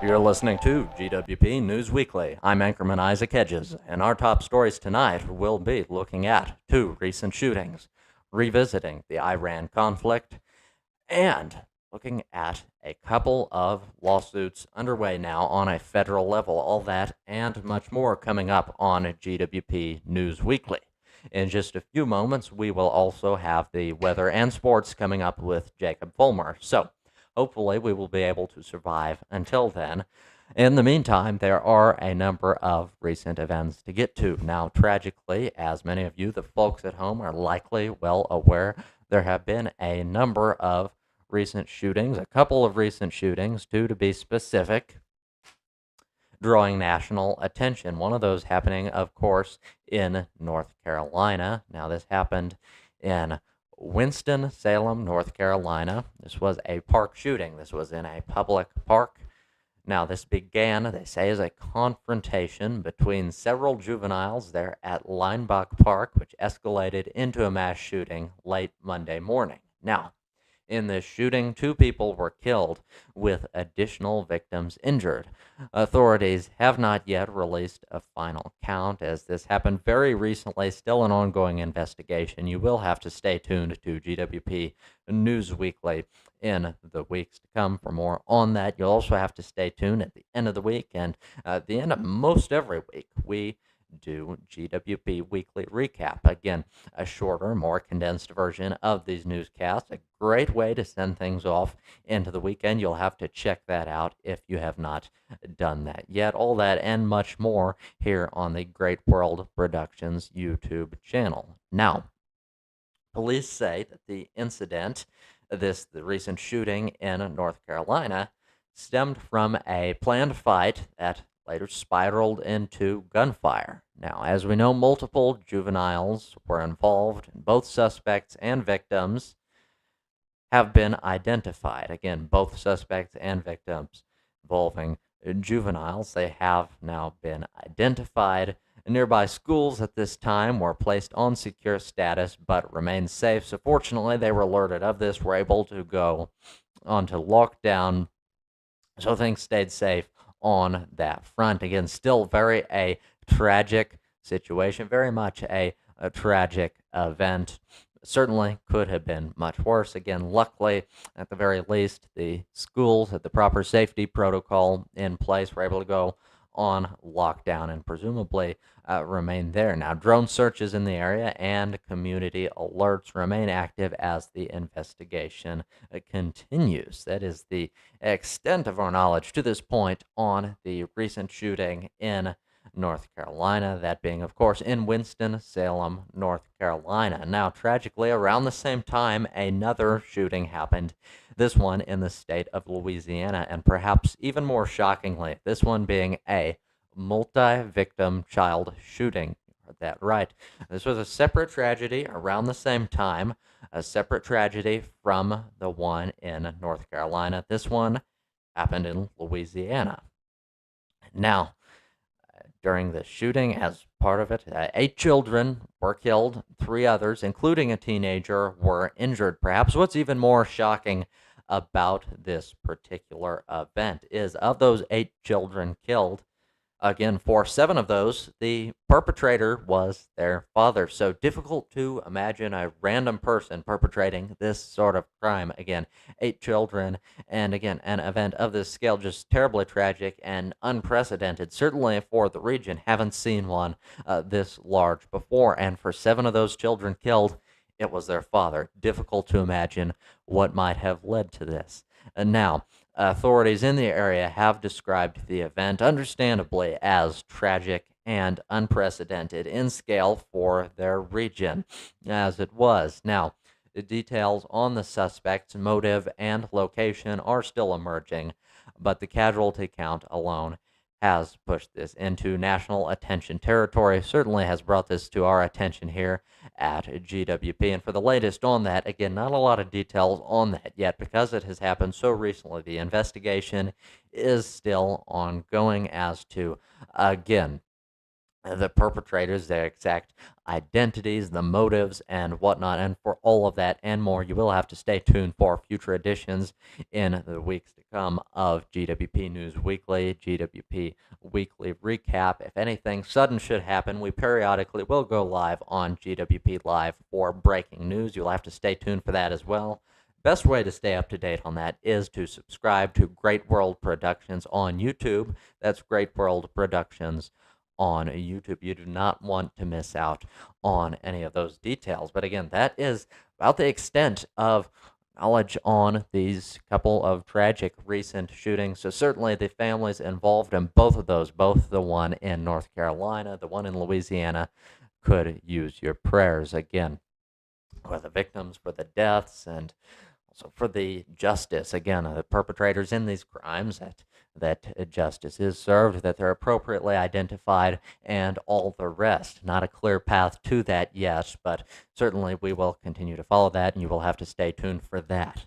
You're listening to GWP News Weekly. I'm Anchorman Isaac Hedges, and our top stories tonight will be looking at 2 recent shootings, revisiting the Iran conflict, and looking at a couple of lawsuits underway now on a federal level. All that and much more coming up on GWP News Weekly. In just a few moments, we will also have the weather and sports coming up with Jacob Fulmer. So, hopefully, we will be able to survive until then. In the meantime, there are a number of recent events to get to. Now, tragically, as many of you, the folks at home, are likely well aware, there have been a number of recent shootings, a couple of recent shootings, 2 to be specific, drawing national attention. One of those happening, of course, in North Carolina. Now, this happened in Winston-Salem, North Carolina. This was a park shooting. This was in a public park. Now, this began, they say, as a confrontation between several juveniles there at Linebach Park, which escalated into a mass shooting late Monday morning. Now, in this shooting, 2 people were killed, with additional victims injured. Authorities have not yet released a final count, as this happened very recently, still an ongoing investigation. You will have to stay tuned to GWP News Weekly in the weeks to come for more on that. You'll also have to stay tuned at the end of the week, and at the end of most every week, we do GWP Weekly Recap. Again, a shorter, more condensed version of these newscasts. A great way to send things off into the weekend. You'll have to check that out if you have not done that yet. All that and much more here on the Great World Productions YouTube channel. Now, police say that the incident, the recent shooting in North Carolina, stemmed from a planned fight that later spiraled into gunfire. Now, as we know, multiple juveniles were involved, and both suspects and victims have been identified. Again, both suspects and victims involving juveniles, they have now been identified. Nearby schools at this time were placed on secure status but remained safe. So fortunately, they were alerted of this, were able to go onto lockdown, so things stayed safe on that front. Again, still very a tragic situation, very much a tragic event. Certainly could have been much worse. Again, luckily, at the very least, the schools had the proper safety protocol in place, were able to go on lockdown and presumably remain there. Now, drone searches in the area and community alerts remain active as the investigation continues. That is the extent of our knowledge to this point on the recent shooting in North Carolina, that being, of course, in Winston-Salem, North Carolina. Now, tragically, around the same time, another shooting happened, this one in the state of Louisiana, and perhaps even more shockingly, this one being a multi-victim child shooting. You heard that right. This was a separate tragedy around the same time, a separate tragedy from the one in North Carolina. This one happened in Louisiana. Now, during the shooting, as part of it, 8 children were killed, 3 others, including a teenager, were injured. Perhaps what's even more shocking about this particular event is, of those 8 children killed, again, for 7 of those, the perpetrator was their father. So difficult to imagine a random person perpetrating this sort of crime. Again, 8 children, and again, an event of this scale, just terribly tragic and unprecedented. Certainly for the region, haven't seen one this large before. And for 7 of those children killed, it was their father. Difficult to imagine what might have led to this. And now, authorities in the area have described the event, understandably, as tragic and unprecedented in scale for their region, as it was. Now, the details on the suspect's motive and location are still emerging, but the casualty count alone has pushed this into national attention territory, certainly has brought this to our attention here at GWP. And for the latest on that, again, not a lot of details on that yet because it has happened so recently. The investigation is still ongoing as to, again, the perpetrators, their exact identities, the motives, and whatnot. And for all of that and more, you will have to stay tuned for future editions in the weeks to come of GWP News Weekly, GWP Weekly Recap. If anything sudden should happen, we periodically will go live on GWP Live for breaking news. You'll have to stay tuned for that as well. Best way to stay up to date on that is to subscribe to Great World Productions on YouTube. That's Great World Productions on YouTube. You do not want to miss out on any of those details. But again, that is about the extent of knowledge on these couple of tragic recent shootings. So certainly the families involved in both of those, both the one in North Carolina, the one in Louisiana, could use your prayers again for the victims, for the deaths, and also for the justice, again, the perpetrators in these crimes, that justice is served, that they're appropriately identified, and all the rest. Not a clear path to that yet, but certainly we will continue to follow that, and you will have to stay tuned for that.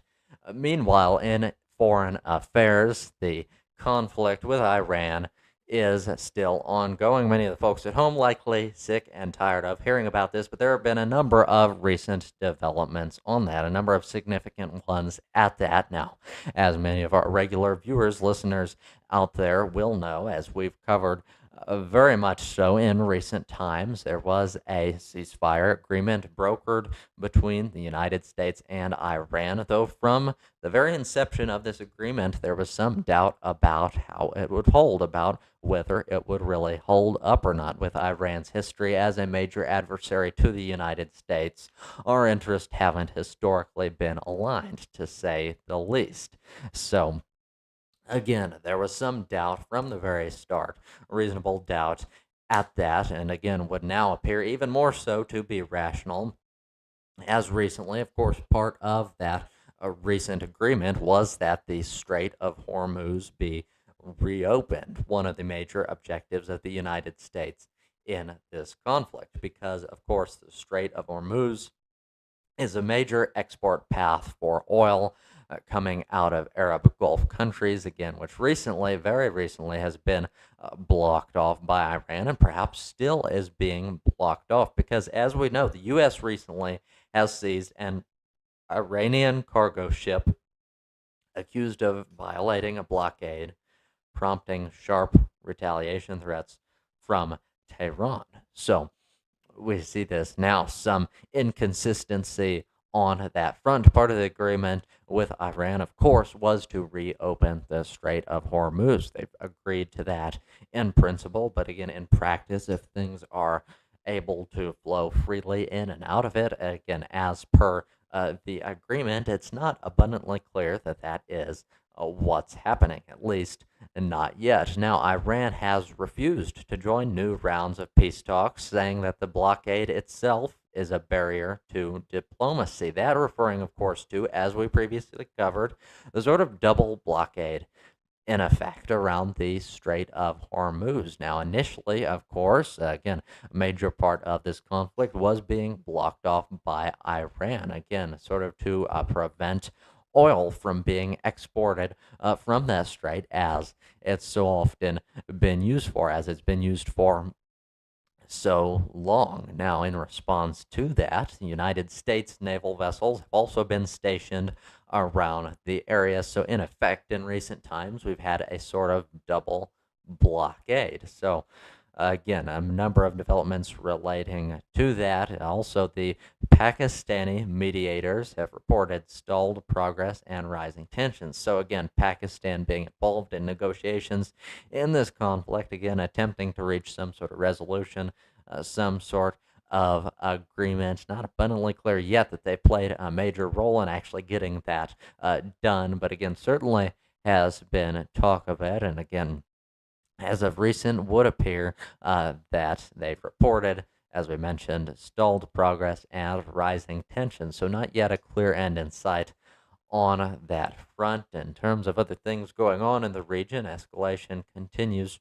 Meanwhile, in foreign affairs, the conflict with Iran is still ongoing. Many of the folks at home likely sick and tired of hearing about this, but there have been a number of recent developments on that, a number of significant ones at that. Now, as many of our regular viewers, listeners out there will know, as we've covered very much so in recent times, there was a ceasefire agreement brokered between the United States and Iran, though from the very inception of this agreement, there was some doubt about how it would hold, about whether it would really hold up or not. With Iran's history as a major adversary to the United States, our interests haven't historically been aligned, to say the least. So, again, there was some doubt from the very start, reasonable doubt at that, and again, would now appear even more so to be rational. As recently, of course, part of that recent agreement was that the Strait of Hormuz be reopened, one of the major objectives of the United States in this conflict, because, of course, the Strait of Hormuz is a major export path for oil coming out of Arab Gulf countries, again, which recently, very recently, has been blocked off by Iran and perhaps still is being blocked off because, as we know, the U.S. recently has seized an Iranian cargo ship accused of violating a blockade, prompting sharp retaliation threats from Tehran. So we see this now, some inconsistency on that front. Part of the agreement with Iran, of course, was to reopen the Strait of Hormuz. They've agreed to that in principle, but again, in practice, if things are able to flow freely in and out of it, again, as per the agreement, it's not abundantly clear that that is what's happening, at least not yet. Now, Iran has refused to join new rounds of peace talks, saying that the blockade itself is a barrier to diplomacy. That referring, of course, to, as we previously covered, the sort of double blockade in effect around the Strait of Hormuz. Now, initially, of course, again, a major part of this conflict was being blocked off by Iran, again, sort of to prevent oil from being exported from that strait, as it's so often been used for, as it's been used for so long. Now, in response to that, the United States naval vessels have also been stationed around the area. So, in effect, in recent times, we've had a sort of double blockade. So, again, a number of developments relating to that. Also, the Pakistani mediators have reported stalled progress and rising tensions. So, again, Pakistan being involved in negotiations in this conflict, again, attempting to reach some sort of resolution, some sort of agreement. Not abundantly clear yet that they played a major role in actually getting that done, but again, certainly has been talk of it, and again, as of recent, would appear that they've reported, as we mentioned, stalled progress and rising tensions. So, not yet a clear end in sight on that front. In terms of other things going on in the region, escalation continues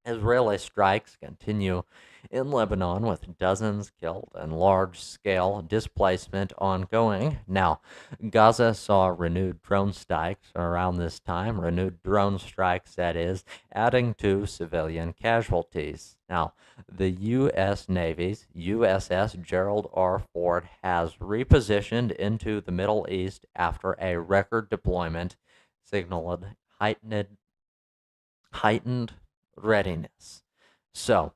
Israeli strikes continue in Lebanon with dozens killed and large scale displacement ongoing. Now, Gaza saw renewed drone strikes around this time, that is, adding to civilian casualties. Now, the U.S. Navy's USS Gerald R. Ford has repositioned into the Middle East after a record deployment signaled heightened heightened readiness. So,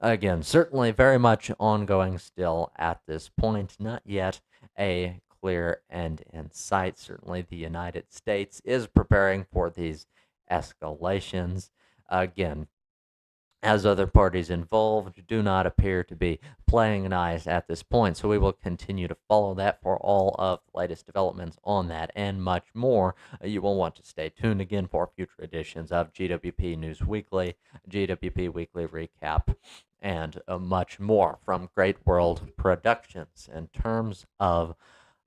again, certainly very much ongoing still at this point, not yet a clear end in sight. Certainly, the United States is preparing for these escalations. Again, as other parties involved do not appear to be playing nice at this point. So we will continue to follow that for all of the latest developments on that and much more. You will want to stay tuned again for future editions of GWP News Weekly, GWP Weekly Recap, and much more from Great World Productions. In terms of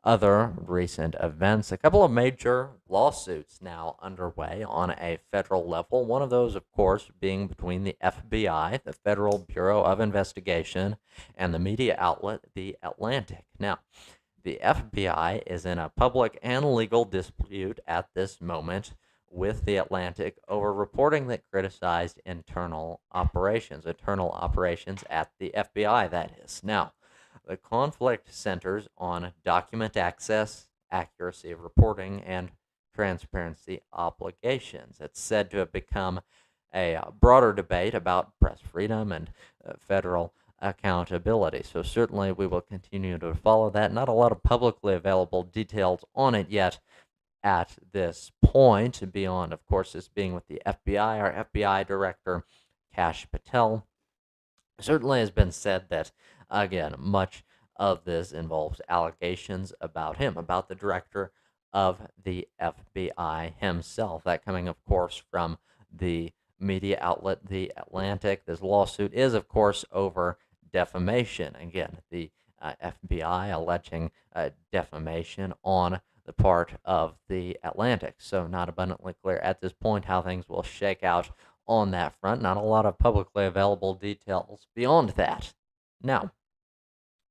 other recent events, a couple of major lawsuits now underway on a federal level. One of those, of course, being between the FBI, the Federal Bureau of Investigation, and the media outlet, The Atlantic. Now, the FBI is in a public and legal dispute at this moment with The Atlantic over reporting that criticized internal operations at the FBI, that is. Now, the conflict centers on document access, accuracy of reporting, and transparency obligations. It's said to have become a broader debate about press freedom and federal accountability. So certainly we will continue to follow that. Not a lot of publicly available details on it yet at this point, beyond, of course, this being with the FBI. Our FBI director, Kash Patel, certainly has been said that, again, much of this involves allegations about him, about the director of the FBI himself. That coming, of course, from the media outlet, The Atlantic. This lawsuit is, of course, over defamation. Again, the FBI alleging defamation on the part of The Atlantic. So, not abundantly clear at this point how things will shake out on that front. Not a lot of publicly available details beyond that. Now,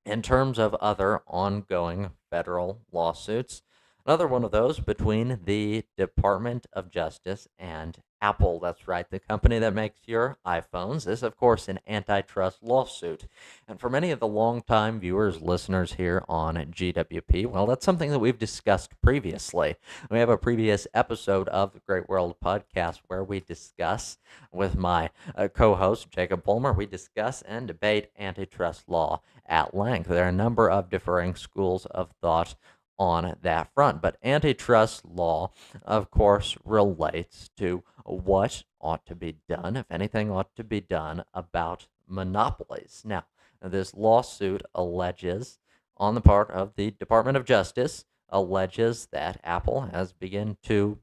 in terms of other ongoing federal lawsuits, another one of those between the Department of Justice and Apple. That's right, the company that makes your iPhones. This, of course, an antitrust lawsuit. And for many of the longtime viewers, listeners here on GWP, well, that's something that we've discussed previously. We have a previous episode of the Great World Podcast where we discuss, with my co-host, Jacob Bulmer, we discuss and debate antitrust law at length. There are a number of differing schools of thought on that front. But antitrust law, of course, relates to what ought to be done, if anything ought to be done about monopolies. Now, this lawsuit alleges, on the part of the Department of Justice, alleges that Apple has begun to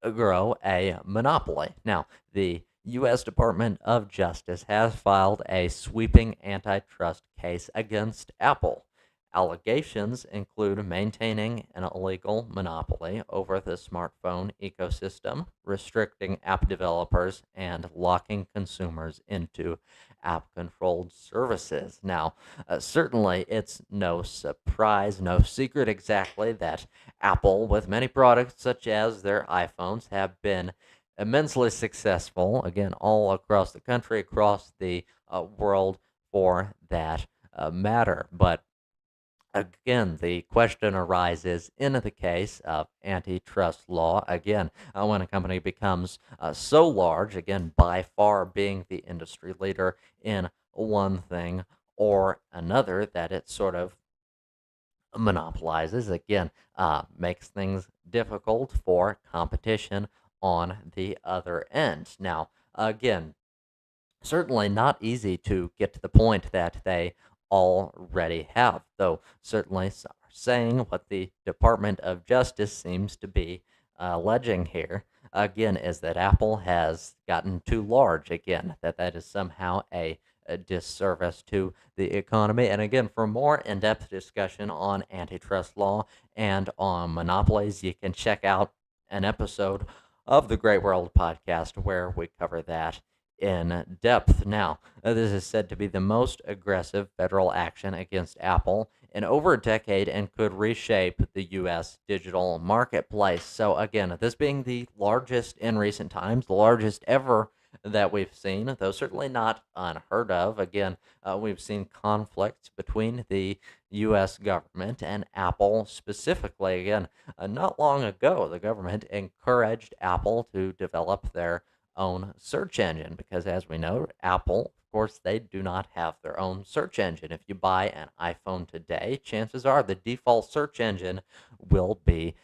grow a monopoly. Now, the U.S. Department of Justice has filed a sweeping antitrust case against Apple. Allegations include maintaining an illegal monopoly over the smartphone ecosystem, restricting app developers, and locking consumers into app-controlled services. Now, certainly it's no surprise, no secret exactly that Apple, with many products such as their iPhones, have been immensely successful, again, all across the country, across the world for that matter. But again, the question arises in the case of antitrust law. Again, when a company becomes so large, again, by far being the industry leader in one thing or another, that it sort of monopolizes, again, makes things difficult for competition on the other end. Now, again, certainly not easy to get to the point that they already have, though certainly some are saying what the Department of Justice seems to be alleging here, again, is that Apple has gotten too large, again, that is somehow a disservice to the economy. And again, for more in-depth discussion on antitrust law and on monopolies, you can check out an episode of the Great World Podcast where we cover that in depth. Now, this is said to be the most aggressive federal action against Apple in over a decade and could reshape the U.S. digital marketplace. So, again, this being the largest in recent times, the largest ever that we've seen, though certainly not unheard of. Again, we've seen conflicts between the U.S. government and Apple specifically. Again, not long ago, the government encouraged Apple to develop their own search engine because, as we know, Apple, of course, they do not have their own search engine. If you buy an iPhone today, chances are the default search engine will be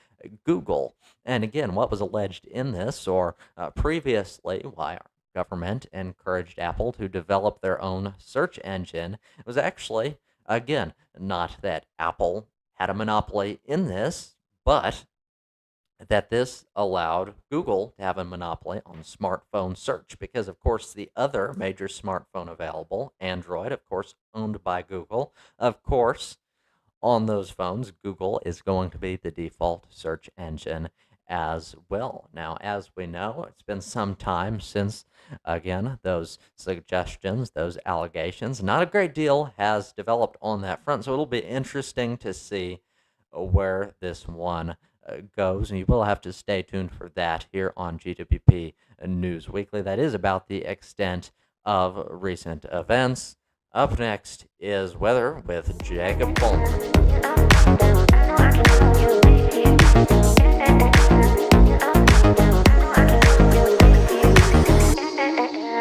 Google. And again, what was alleged in this or previously, why our government encouraged Apple to develop their own search engine, it was actually, again, not that Apple had a monopoly in this, but that this allowed Google to have a monopoly on smartphone search because, of course, the other major smartphone available, Android, of course, owned by Google, of course, on those phones, Google is going to be the default search engine as well. Now, as we know, it's been some time since, again, those suggestions, those allegations, not a great deal has developed on that front. So it'll be interesting to see where this one goes, and you will have to stay tuned for that here on GWP News Weekly. That is about the extent of recent events. Up next is weather with Jacob Fulmer.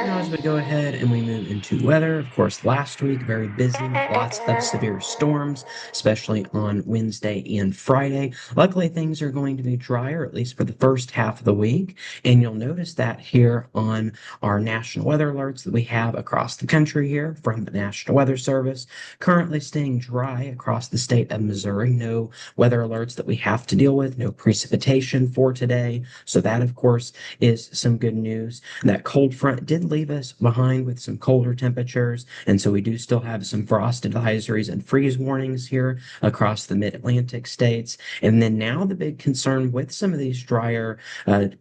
Now, as we go ahead and we move into weather, of course, last week, very busy with lots of severe storms, especially on Wednesday and Friday. Luckily, things are going to be drier, at least for the first half of the week. And you'll notice that here on our national weather alerts that we have across the country here from the National Weather Service, currently staying dry across the state of Missouri. No weather alerts that we have to deal with, no precipitation for today. So that, of course, is some good news. That cold front did leave us behind with some colder temperatures, and so we do still have some frost advisories and freeze warnings here across the mid-Atlantic states. And then now the big concern with some of these drier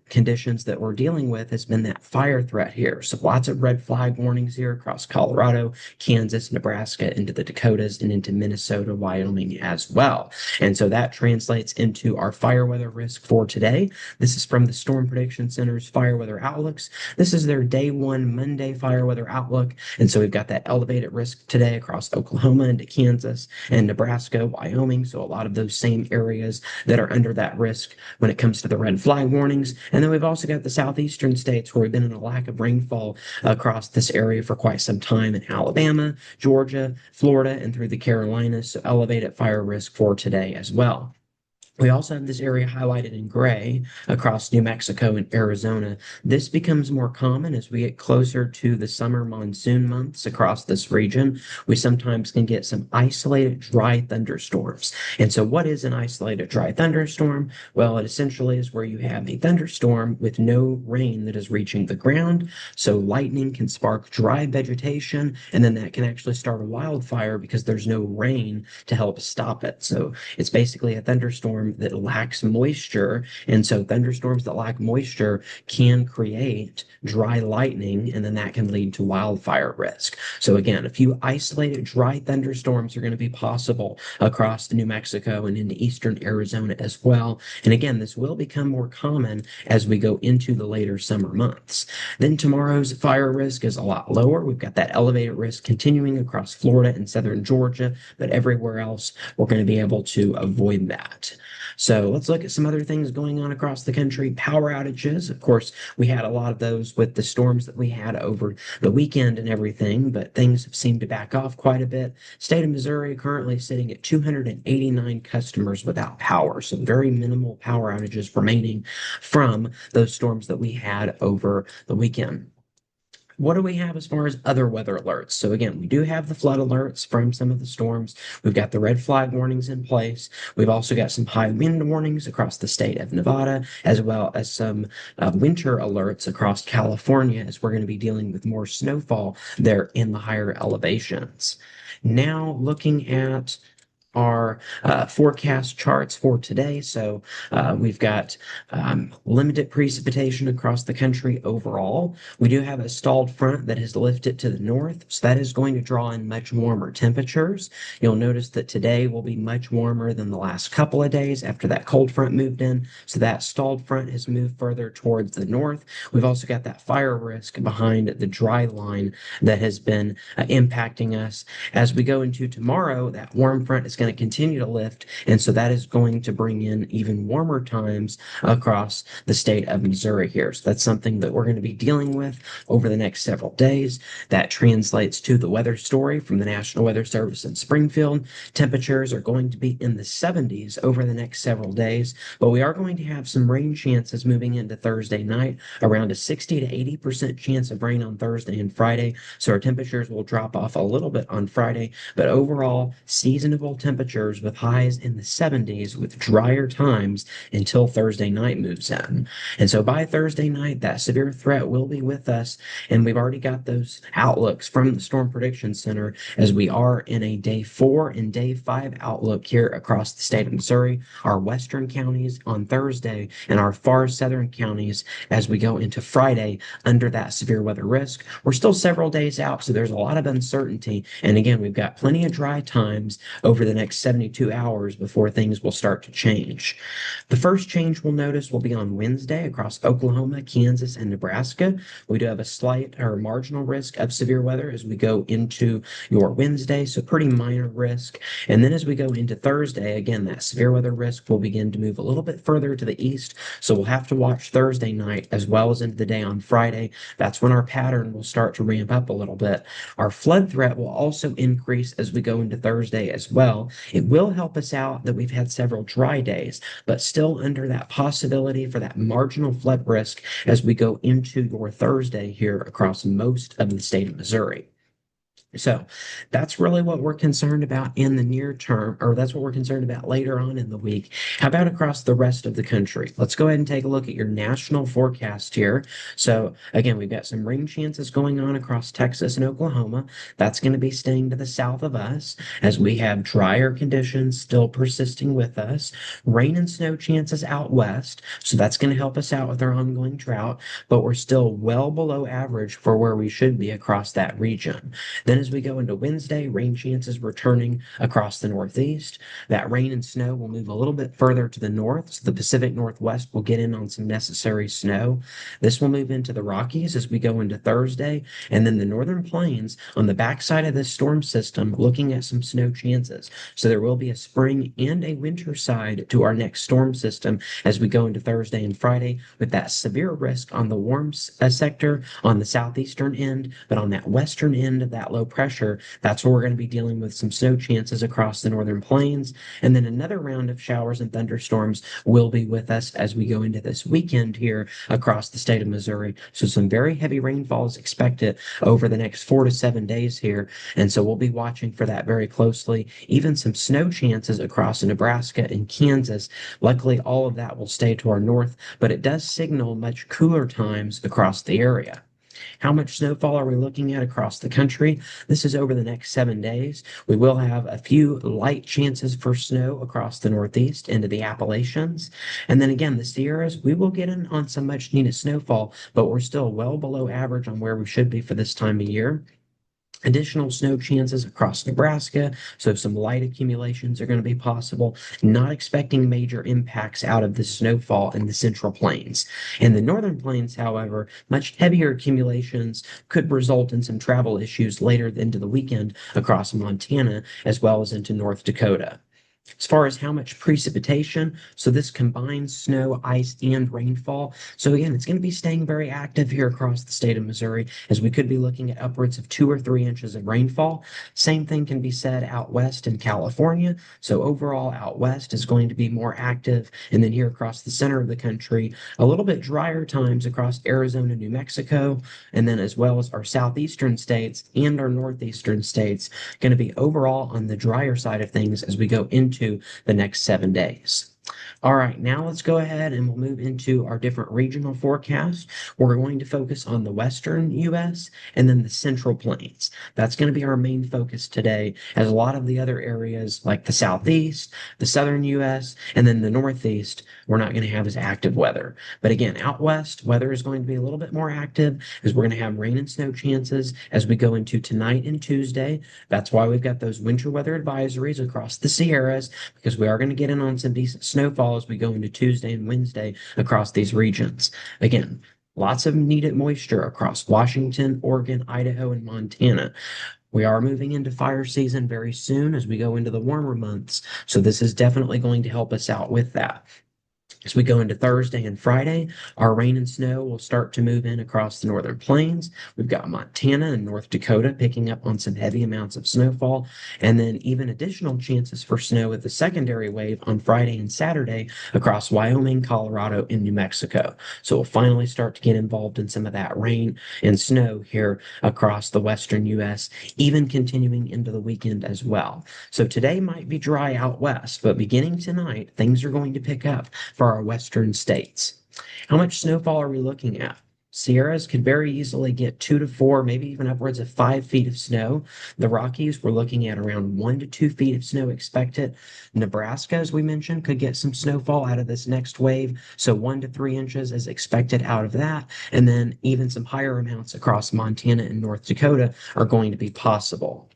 conditions that we're dealing with has been that fire threat here. So lots of red flag warnings here across Colorado, Kansas, Nebraska, into the Dakotas, and into Minnesota, Wyoming as well. And so that translates into our fire weather risk for today. This is from the Storm Prediction Center's Fire Weather Outlooks. This is their day one Monday fire weather outlook. And so we've got that elevated risk today across Oklahoma into Kansas and Nebraska, Wyoming. So a lot of those same areas that are under that risk when it comes to the red flag warnings. And then we've also got the southeastern states where we've been in a lack of rainfall across this area for quite some time in Alabama, Georgia, Florida, and through the Carolinas. So elevated fire risk for today as well. We also have this area highlighted in gray across New Mexico and Arizona. This becomes more common as we get closer to the summer monsoon months across this region. We sometimes can get some isolated dry thunderstorms. And so what is an isolated dry thunderstorm? Well, it essentially is where you have a thunderstorm with no rain that is reaching the ground. So lightning can spark dry vegetation, and then that can actually start a wildfire because there's no rain to help stop it. So it's basically a thunderstorm that lacks moisture. And so thunderstorms that lack moisture can create dry lightning, and then that can lead to wildfire risk. So again, a few isolated dry thunderstorms are going to be possible across New Mexico and into eastern Arizona as well. And again, this will become more common as we go into the later summer months. Then tomorrow's fire risk is a lot lower. We've got that elevated risk continuing across Florida and southern Georgia, but everywhere else, we're going to be able to avoid that. So let's look at some other things going on across the country. Power outages. Of course, we had a lot of those with the storms that we had over the weekend and everything, but things have seemed to back off quite a bit. State of Missouri currently sitting at 289 customers without power. So very minimal power outages remaining from those storms that we had over the weekend. What do we have as far as other weather alerts? So again, we do have the flood alerts from some of the storms. We've got the red flag warnings in place. We've also got some high wind warnings across the state of Nevada, as well as some winter alerts across California, as we're going to be dealing with more snowfall there in the higher elevations. Now looking at our forecast charts for today. So we've got limited precipitation across the country overall. We do have a stalled front that has lifted to the north, so that is going to draw in much warmer temperatures. You'll notice that today will be much warmer than the last couple of days after that cold front moved in. So that stalled front has moved further towards the north. We've also got that fire risk behind the dry line that has been impacting us. As we go into tomorrow, that warm front is going to continue to lift, and so that is going to bring in even warmer times across the state of Missouri here. So that's something that we're going to be dealing with over the next several days. That translates to the weather story from the National Weather Service in Springfield. Temperatures are going to be in the 70s over the next several days, but we are going to have some rain chances moving into Thursday night, around a 60 to 80% chance of rain on Thursday and Friday. So our temperatures will drop off a little bit on Friday, but overall seasonable temperatures with highs in the 70s with drier times until Thursday night moves in. And so by Thursday night, that severe threat will be with us. And we've already got those outlooks from the Storm Prediction Center as we are in a day 4 and day 5 outlook here across the state of Missouri, our western counties on Thursday, and our far southern counties as we go into Friday under that severe weather risk. We're still several days out, so there's a lot of uncertainty. And again, we've got plenty of dry times over the next 72 hours before things will start to change. The first change we'll notice will be on Wednesday across Oklahoma, Kansas, and Nebraska. We do have a slight or marginal risk of severe weather as we go into your Wednesday, so pretty minor risk. And then as we go into Thursday, again, that severe weather risk will begin to move a little bit further to the east. So we'll have to watch Thursday night as well as into the day on Friday. That's when our pattern will start to ramp up a little bit. Our flood threat will also increase as we go into Thursday as well. It will help us out that we've had several dry days, but still under that possibility for that marginal flood risk as we go into your Thursday here across most of the state of Missouri. So that's really what we're concerned about in the near term, or that's what we're concerned about later on in the week. How about across the rest of the country? Let's go ahead and take a look at your national forecast here. So again, we've got some rain chances going on across Texas and Oklahoma. That's going to be staying to the south of us as we have drier conditions still persisting with us. Rain and snow chances out west. So that's going to help us out with our ongoing drought, but we're still well below average for where we should be across that region. Then as we go into Wednesday, rain chances returning across the Northeast. That rain and snow will move a little bit further to the north, so the Pacific Northwest will get in on some necessary snow. This will move into the Rockies as we go into Thursday, and then the Northern Plains on the backside of this storm system, looking at some snow chances. So there will be a spring and a winter side to our next storm system as we go into Thursday and Friday, with that severe risk on the warm sector on the southeastern end, but on that western end of that low pressure, that's where we're going to be dealing with some snow chances across the northern plains. And then another round of showers and thunderstorms will be with us as we go into this weekend here across the state of Missouri. So some very heavy rainfall is expected over the next 4 to 7 days here. And so we'll be watching for that very closely. Even some snow chances across Nebraska and Kansas. Luckily, all of that will stay to our north, but it does signal much cooler times across the area. How much snowfall are we looking at across the country? This is over the next 7 days. We will have a few light chances for snow across the Northeast into the Appalachians. And then again, the Sierras, we will get in on some much needed snowfall, but we're still well below average on where we should be for this time of year. Additional snow chances across Nebraska, so some light accumulations are going to be possible. Not expecting major impacts out of the snowfall in the central plains. In the northern plains, however, much heavier accumulations could result in some travel issues later into the weekend across Montana as well as into North Dakota. As far as how much precipitation, so this combines snow, ice, and rainfall. So again, it's going to be staying very active here across the state of Missouri as we could be looking at upwards of 2 or 3 inches of rainfall. Same thing can be said out west in California. So overall, out west is going to be more active. And then here across the center of the country, a little bit drier times across Arizona, New Mexico, and then as well as our southeastern states and our northeastern states, going to be overall on the drier side of things as we go into the next 7 days. All right, now let's go ahead and we'll move into our different regional forecasts. We're going to focus on the western US and then the central plains. That's going to be our main focus today, as a lot of the other areas like the southeast, the southern US, and then the northeast, we're not going to have as active weather. But again, out west, weather is going to be a little bit more active as we're going to have rain and snow chances as we go into tonight and Tuesday. That's why we've got those winter weather advisories across the Sierras because we are going to get in on some decent snowfall as we go into Tuesday and Wednesday across these regions. Again, lots of needed moisture across Washington, Oregon, Idaho, and Montana. We are moving into fire season very soon as we go into the warmer months, so this is definitely going to help us out with that. As we go into Thursday and Friday, our rain and snow will start to move in across the northern plains. We've got Montana and North Dakota picking up on some heavy amounts of snowfall, and then even additional chances for snow with the secondary wave on Friday and Saturday across Wyoming, Colorado, and New Mexico. So we'll finally start to get involved in some of that rain and snow here across the western U.S., even continuing into the weekend as well. So today might be dry out west, but beginning tonight, things are going to pick up for our western states. How much snowfall are we looking at? Sierras could very easily get 2 to 4, maybe even upwards of 5 feet of snow. The Rockies, we're looking at around 1 to 2 feet of snow expected. Nebraska, as we mentioned, could get some snowfall out of this next wave. So 1 to 3 inches is expected out of that. And then even some higher amounts across Montana and North Dakota are going to be possible.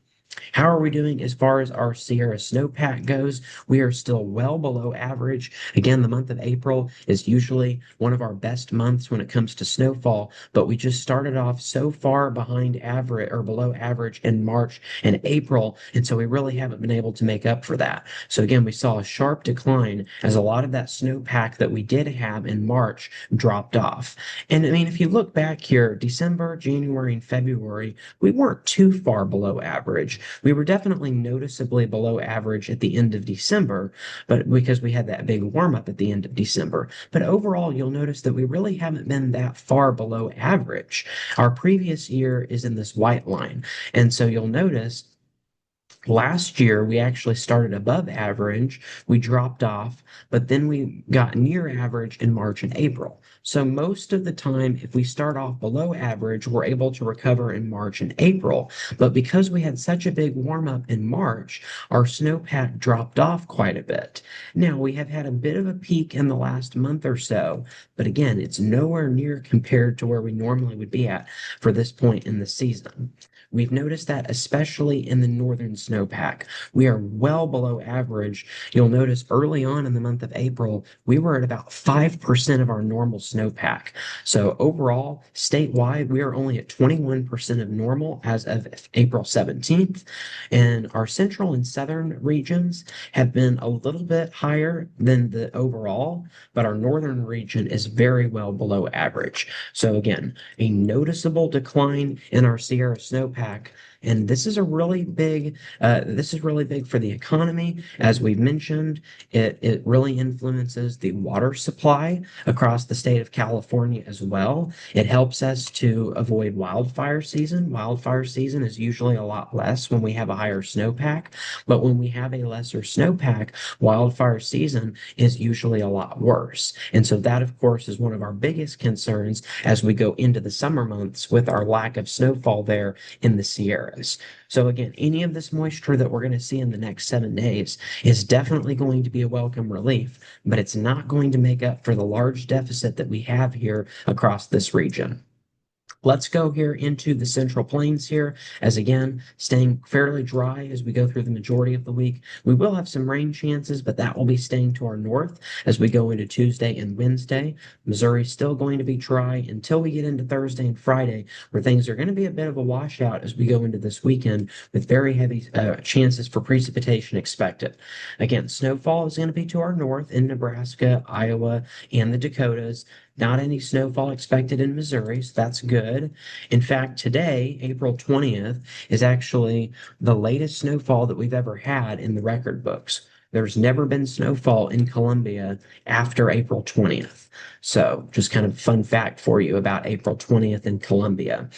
How are we doing as far as our Sierra snowpack goes? We are still well below average. Again, the month of April is usually one of our best months when it comes to snowfall, but we just started off so far behind average or below average in March and April, and so we really haven't been able to make up for that. So again, we saw a sharp decline as a lot of that snowpack that we did have in March dropped off. And I mean, if you look back here, December, January, and February, we weren't too far below average. We were definitely noticeably below average at the end of December, but because we had that big warm up at the end of December. But overall, you'll notice that we really haven't been that far below average. Our previous year is in this white line. And so you'll notice last year, we actually started above average. We dropped off, but then we got near average in March and April. So most of the time, if we start off below average, we're able to recover in March and April. But because we had such a big warm up in March, our snowpack dropped off quite a bit. Now, we have had a bit of a peak in the last month or so, but again, it's nowhere near compared to where we normally would be at for this point in the season. We've noticed that especially in the northern snowpack. We are well below average. You'll notice early on in the month of April, we were at about 5% of our normal snowpack. So overall, statewide, we are only at 21% of normal as of April 17th. And our central and southern regions have been a little bit higher than the overall, but our northern region is very well below average. So again, a noticeable decline in our Sierra snowpack. And this is really big for the economy. As we've mentioned, it really influences the water supply across the state of California as well. It helps us to avoid wildfire season. Wildfire season is usually a lot less when we have a higher snowpack, but when we have a lesser snowpack, wildfire season is usually a lot worse. And so that, of course, is one of our biggest concerns as we go into the summer months with our lack of snowfall there in the Sierras. So again, any of this moisture that we're going to see in the next 7 days is definitely going to be a welcome relief, but it's not going to make up for the large deficit that we have here across this region. Let's go here into the Central Plains here, as again, staying fairly dry as we go through the majority of the week. We will have some rain chances, but that will be staying to our north as we go into Tuesday and Wednesday. Missouri's still going to be dry until we get into Thursday and Friday, where things are going to be a bit of a washout as we go into this weekend with very heavy chances for precipitation expected. Again, snowfall is going to be to our north in Nebraska, Iowa, and the Dakotas. Not any snowfall expected in Missouri, so that's good. In fact, today, April 20th, is actually the latest snowfall that we've ever had in the record books. There's never been snowfall in Columbia after April 20th. So, just kind of fun fact for you about April 20th in Columbia.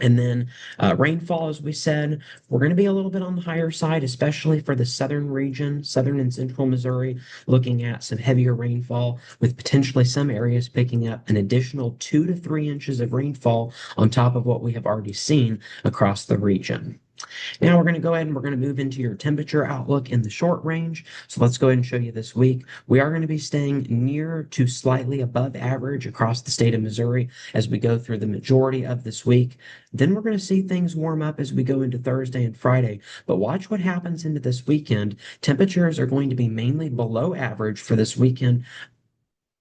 And then rainfall, as we said, we're going to be a little bit on the higher side, especially for the southern region, southern and central Missouri, looking at some heavier rainfall with potentially some areas picking up an additional 2 to 3 inches of rainfall on top of what we have already seen across the region. Now we're going to go ahead and we're going to move into your temperature outlook in the short range. So let's go ahead and show you this week. We are going to be staying near to slightly above average across the state of Missouri as we go through the majority of this week. Then we're going to see things warm up as we go into Thursday and Friday. But watch what happens into this weekend. Temperatures are going to be mainly below average for this weekend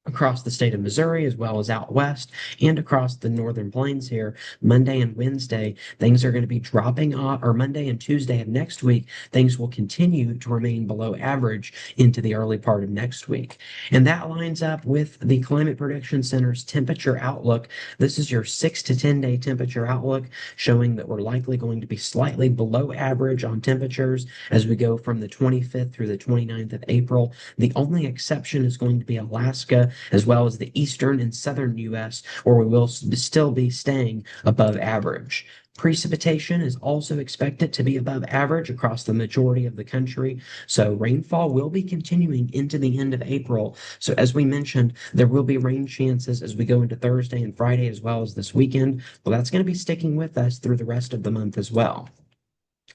across the state of Missouri, as well as out west and across the northern plains here. Monday and Wednesday, things are going to be dropping off, or Monday and Tuesday of next week, things will continue to remain below average into the early part of next week. And that lines up with the Climate Prediction Center's temperature outlook. This is your 6 to 10 day temperature outlook, showing that we're likely going to be slightly below average on temperatures as we go from the 25th through the 29th of April. The only exception is going to be Alaska, as well as the eastern and southern U.S., where we will still be staying above average. Precipitation is also expected to be above average across the majority of the country. So rainfall will be continuing into the end of April. So as we mentioned, there will be rain chances as we go into Thursday and Friday, as well as this weekend. Well, that's going to be sticking with us through the rest of the month as well.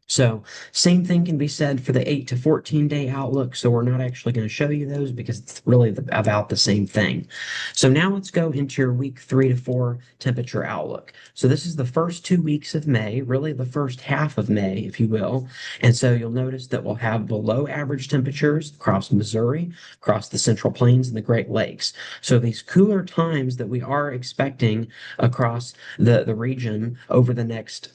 So same thing can be said for the 8 to 14 day outlook. So we're not actually going to show you those because it's really about the same thing. So now let's go into your week 3 to 4 temperature outlook. So this is the first 2 weeks of May, really the first half of May, if you will. And so you'll notice that we'll have below average temperatures across Missouri, across the Central Plains and the Great Lakes. So these cooler times that we are expecting across the region over the next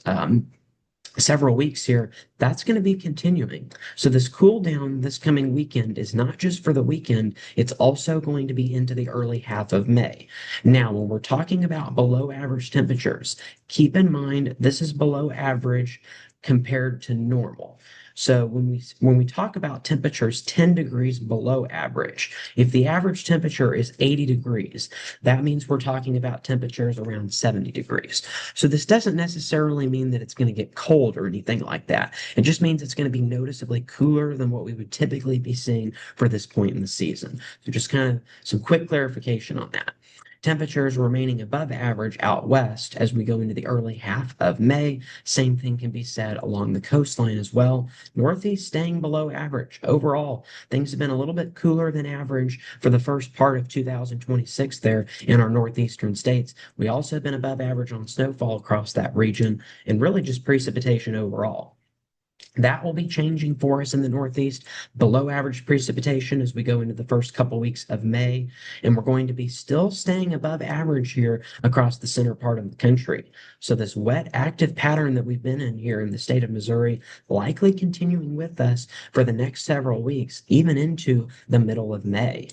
several weeks here, that's going to be continuing. So this cool down this coming weekend is not just for the weekend, it's also going to be into the early half of May. Now, when we're talking about below average temperatures, keep in mind this is below average compared to normal. So when we talk about temperatures 10 degrees below average, if the average temperature is 80 degrees, that means we're talking about temperatures around 70 degrees. So this doesn't necessarily mean that it's going to get cold or anything like that. It just means it's going to be noticeably cooler than what we would typically be seeing for this point in the season. So just kind of some quick clarification on that. Temperatures remaining above average out west as we go into the early half of May. Same thing can be said along the coastline as well. Northeast staying below average. Overall, things have been a little bit cooler than average for the first part of 2026 there in our northeastern states. We also have been above average on snowfall across that region and really just precipitation overall. That will be changing for us in the Northeast, below average precipitation as we go into the first couple weeks of May. And we're going to be still staying above average here across the center part of the country. So this wet, active pattern that we've been in here in the state of Missouri, likely continuing with us for the next several weeks, even into the middle of May.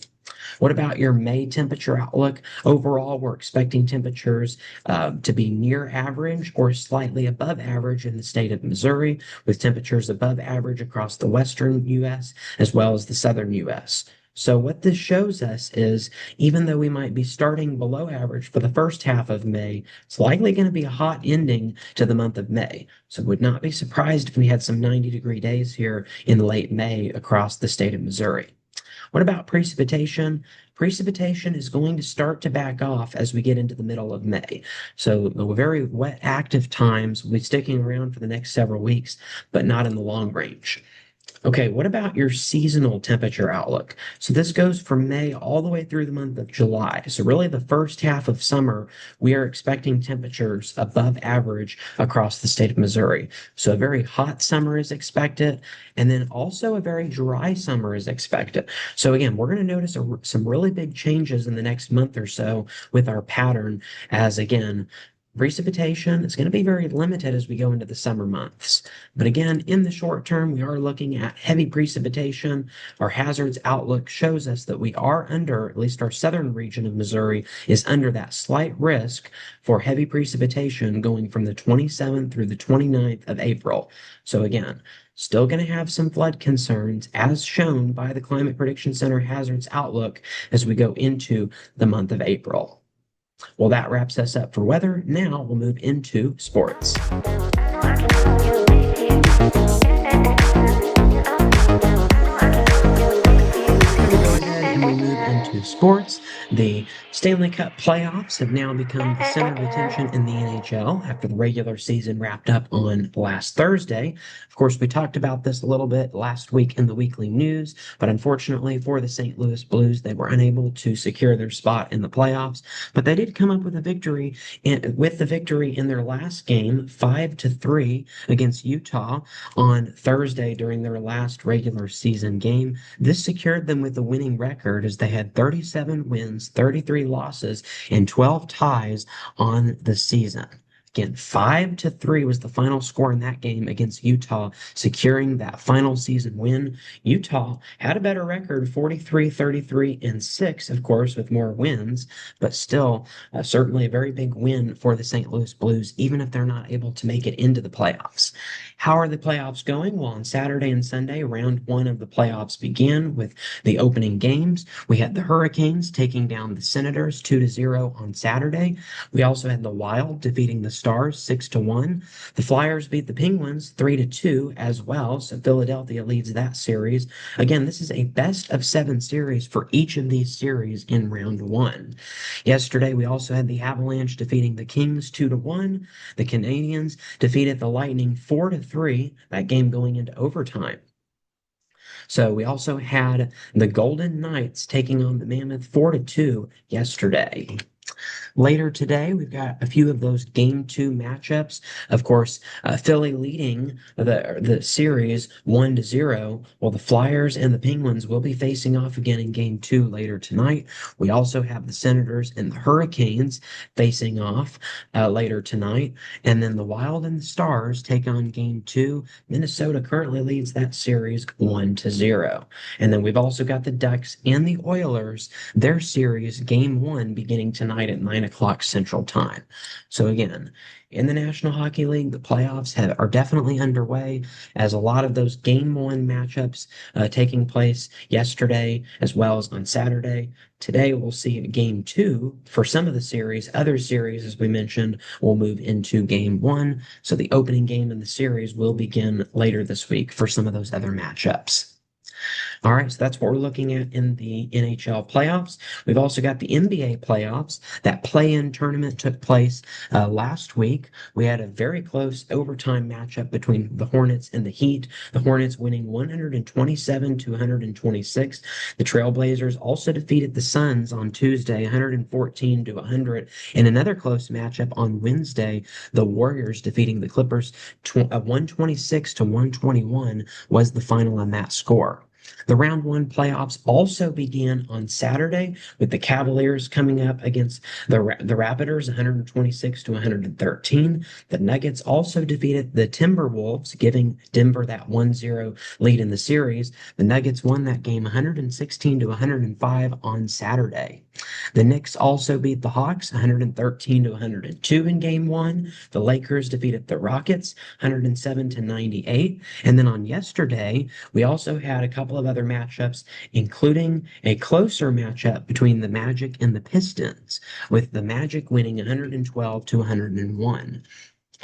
What about your May temperature outlook? Overall, we're expecting temperatures to be near average or slightly above average in the state of Missouri, with temperatures above average across the western U.S. as well as the southern U.S. So what this shows us is even though we might be starting below average for the first half of May, it's likely going to be a hot ending to the month of May. So would not be surprised if we had some 90-degree days here in late May across the state of Missouri. What about precipitation? Precipitation is going to start to back off as we get into the middle of May. So the very wet, active times will be sticking around for the next several weeks, but not in the long range. Okay, what about your seasonal temperature outlook? So this goes from May all the way through the month of July. So really the first half of summer, we are expecting temperatures above average across the state of Missouri. So a very hot summer is expected, and then also a very dry summer is expected. So again, we're going to notice some really big changes in the next month or so with our pattern as again, precipitation is going to be very limited as we go into the summer months. But again, in the short term, we are looking at heavy precipitation. Our hazards outlook shows us that we are under, at least our southern region of Missouri, is under that slight risk for heavy precipitation going from the 27th through the 29th of April. So again, still going to have some flood concerns as shown by the Climate Prediction Center hazards outlook as we go into the month of April. Well, that wraps us up for weather. Now we'll move into sports. Okay, we'll go ahead and we move into sports. The Stanley Cup playoffs have now become the center of attention in the NHL after the regular season wrapped up on last Thursday. Of course, we talked about this a little bit last week in the weekly news, but unfortunately for the St. Louis Blues, they were unable to secure their spot in the playoffs. But they did come up with a victory in their last game, 5-3 against Utah on Thursday during their last regular season game. This secured them with a winning record as they had 37 wins, 33 losses, and 12 ties on the season. Again, 5-3 was the final score in that game against Utah, securing that final season win. Utah had a better record, 43, 33, and 6, of course, with more wins, but still, certainly a very big win for the St. Louis Blues, even if they're not able to make it into the playoffs. How are the playoffs going? Well, on Saturday and Sunday, round one of the playoffs began with the opening games. We had the Hurricanes taking down the Senators 2-0 on Saturday. We also had the Wild defeating the Stars 6-1. The Flyers beat the Penguins 3-2 as well, so Philadelphia leads that series. Again, this is a best of seven series for each of these series in round one. Yesterday, we also had the Avalanche defeating the Kings 2-1. The Canadiens defeated the Lightning 4-3, that game going into overtime. So we also had the Golden Knights taking on the Mammoth 4-2 yesterday. Later today, we've got a few of those game two matchups. Of course, Philly leading the series 1-0, while the Flyers and the Penguins will be facing off again in game two later tonight. We also have the Senators and the Hurricanes facing off later tonight. And then the Wild and the Stars take on game two. Minnesota currently leads that series 1-0. And then we've also got the Ducks and the Oilers, their series game one beginning tonight at 9 o'clock Central Time. So again, in the National Hockey League, the playoffs are definitely underway as a lot of those game one matchups taking place yesterday as well as on Saturday. Today, we'll see game two for some of the series. Other series, as we mentioned, will move into game one. So the opening game in the series will begin later this week for some of those other matchups. All right, so that's what we're looking at in the NHL playoffs. We've also got the NBA playoffs. That play-in tournament took place last week. We had a very close overtime matchup between the Hornets and the Heat. The Hornets winning 127-126. The Trailblazers also defeated the Suns on Tuesday, 114-100. In another close matchup on Wednesday, the Warriors defeating the Clippers 126-121 was the final on that score. The round one playoffs also began on Saturday with the Cavaliers coming up against the Raptors 126-113. The Nuggets also defeated the Timberwolves, giving Denver that 1-0 lead in the series. The Nuggets won that game 116-105 on Saturday. The Knicks also beat the Hawks 113-102 in game one. The Lakers defeated the Rockets 107-98. And then on yesterday, we also had a couple of other matchups, including a closer matchup between the Magic and the Pistons, with the Magic winning 112-101.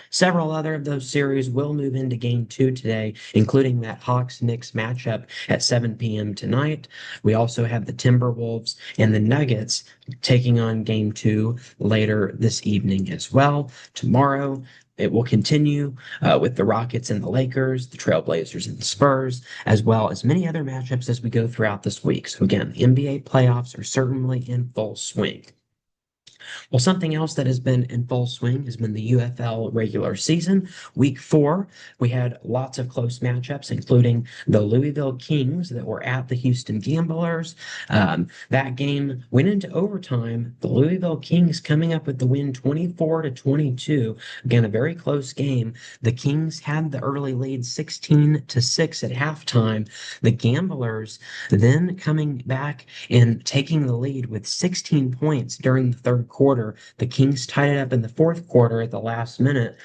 Several other of those series will move into game two today, including that Hawks-Knicks matchup at 7 p.m. tonight. We also have the Timberwolves and the Nuggets taking on game two later this evening as well. Tomorrow, it will continue with the Rockets and the Lakers, the Trailblazers and the Spurs, as well as many other matchups as we go throughout this week. So again, the NBA playoffs are certainly in full swing. Well, something else that has been in full swing has been the UFL regular season. Week 4, we had lots of close matchups, including the Louisville Kings that were at the Houston Gamblers. That game went into overtime. The Louisville Kings coming up with the win 24-22. Again, a very close game. The Kings had the early lead 16-6 at halftime. The Gamblers then coming back and taking the lead with 16 points during the third quarter. The Kings tied it up in the fourth quarter at the last minute,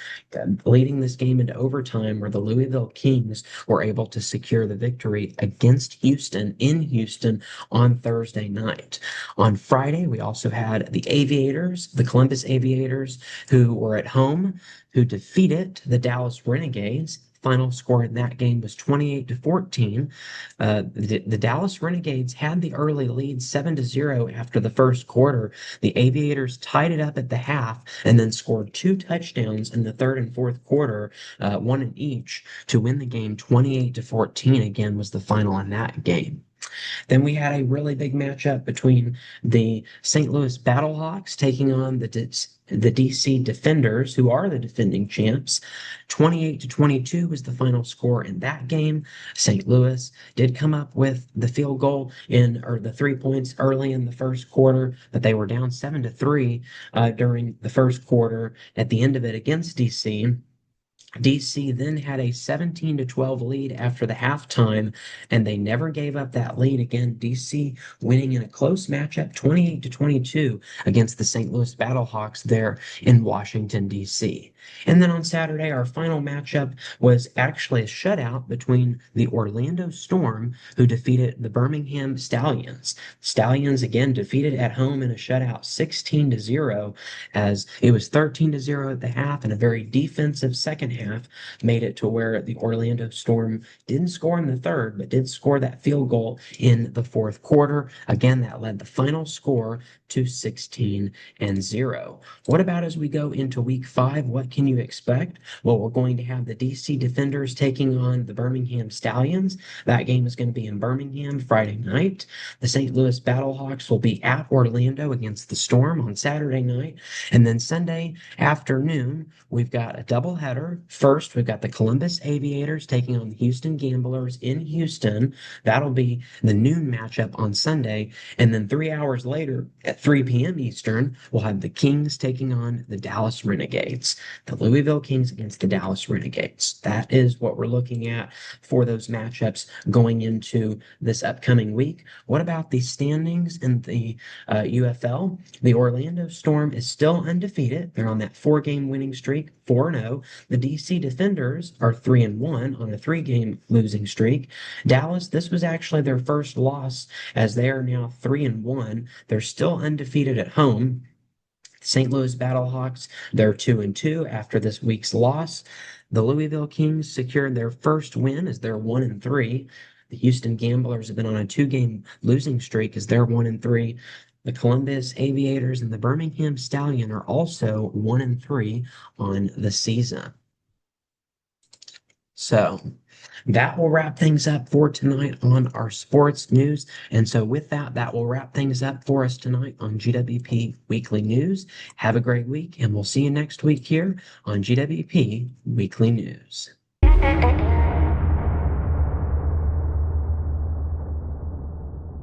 leading this game into overtime, where the Louisville Kings were able to secure the victory against Houston in Houston on Thursday night. On Friday, we also had the Aviators, the Columbus Aviators, who were at home, who defeated the Dallas Renegades. Final score in that game was 28-14. The Dallas Renegades had the early lead 7-0 after the first quarter. The Aviators tied it up at the half and then scored two touchdowns in the third and fourth quarter, one in each, to win the game 28-14. Again, was the final in that game. Then we had a really big matchup between the St. Louis Battlehawks taking on the DC Defenders, who are the defending champs. 28-22 was the final score in that game. St. Louis did come up with the field goal or the 3 points early in the first quarter, but they were down 7-3 during the first quarter at the end of it against DC. DC then had a 17-12 lead after the halftime, and they never gave up that lead again. DC winning in a close matchup, 28-22, against the St. Louis Battlehawks there in Washington, DC. And then on Saturday, our final matchup was actually a shutout between the Orlando Storm, who defeated the Birmingham Stallions. Stallions again defeated at home in a shutout, 16-0, as it was 13-0 at the half, and a very defensive second half made it to where the Orlando Storm didn't score in the third, but did score that field goal in the fourth quarter. Again, that led the final score to 16-0. What about as we go into week 5? What can you expect? Well, we're going to have the DC Defenders taking on the Birmingham Stallions. That game is going to be in Birmingham Friday night. The St. Louis Battlehawks will be at Orlando against the Storm on Saturday night. And then Sunday afternoon, we've got a doubleheader. First, we've got the Columbus Aviators taking on the Houston Gamblers in Houston. That'll be the noon matchup on Sunday. And then 3 hours later, at 3 p.m. Eastern, we'll have the Kings taking on the Dallas Renegades. The Louisville Kings against the Dallas Renegades. That is what we're looking at for those matchups going into this upcoming week. What about the standings in the UFL? The Orlando Storm is still undefeated. They're on that 4-game winning streak, 4-0. The DC Defenders are 3-1 on a 3-game losing streak. Dallas, this was actually their first loss, as they are now 3-1. They're still undefeated at home. St. Louis Battlehawks, they're 2-2 after this week's loss. The Louisville Kings secured their first win as they're 1-3. The Houston Gamblers have been on a 2-game losing streak as they're 1-3. The Columbus Aviators and the Birmingham Stallion are also 1-3 on the season. So that will wrap things up for tonight on our sports news. And so with that, that will wrap things up for us tonight on GWP Weekly News. Have a great week, and we'll see you next week here on GWP Weekly News.